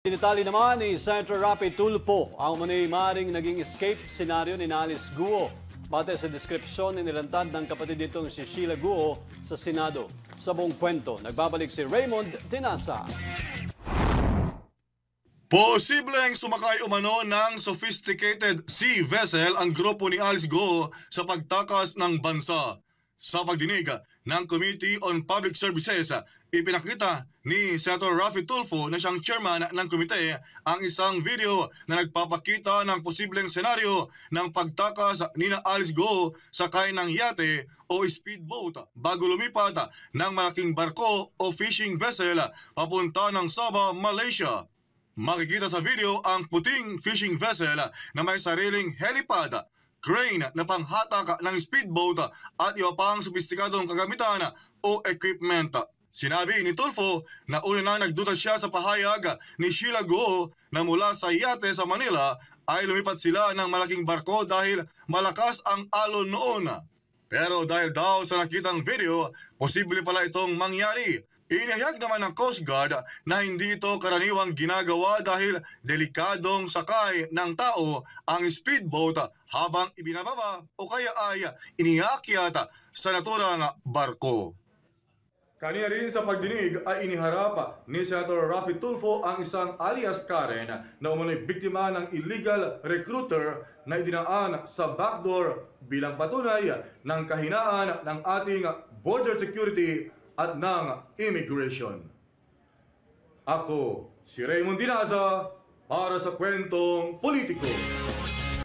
Tinatali naman ni Senator Rapi Tulfo ang maaaring naging escape scenario ni Alice Guo batay sa deskripsyon ni nilantad ng kapatid nitong si Sheila Guo sa Senado. Sa buong kwento, nagbabalik si Raymond Tinasa. Posibleng sumakay umano ng sophisticated sea vessel ang grupo ni Alice Guo sa pagtakas ng bansa. Sa pagdinig ng Committee on Public Services, ipinakita ni Senator Rapi Tulfo na siyang chairman ng komite ang isang video na nagpapakita ng posibleng senaryo ng pagtakas ni Alice Guo sakay ng yate o speedboat bago lumipat ng malaking barko o fishing vessel papunta ng Sabah, Malaysia. Makikita sa video ang puting fishing vessel na may sariling helipad, crane na panghatak ng speedboat at iba pang sopistikadong kagamitan o equipment. Sinabi ni Tulfo na una nang nagduda siya sa pahayag ni Sheila Guo na mula sa yate sa Manila ay lumipat sila ng malaking barko dahil malakas ang alon noon. Pero dahil daw sa nakitang video, posible pala itong mangyari. Inihayag naman ng Coast Guard na hindi ito karaniwang ginagawa dahil delikadong sakay ng tao ang speedboat habang ibinababa o kaya ay iniakyat sa naturang barko. Kanina rin sa pagdinig ay iniharap ni Senator Rapi Tulfo ang isang alias Karen na umunoy biktima ng illegal recruiter na idinaan sa backdoor bilang patunay ng kahinaan ng ating border security at ng immigration. Ako, si Raymond Dinaza, para sa Kwentong Politiko.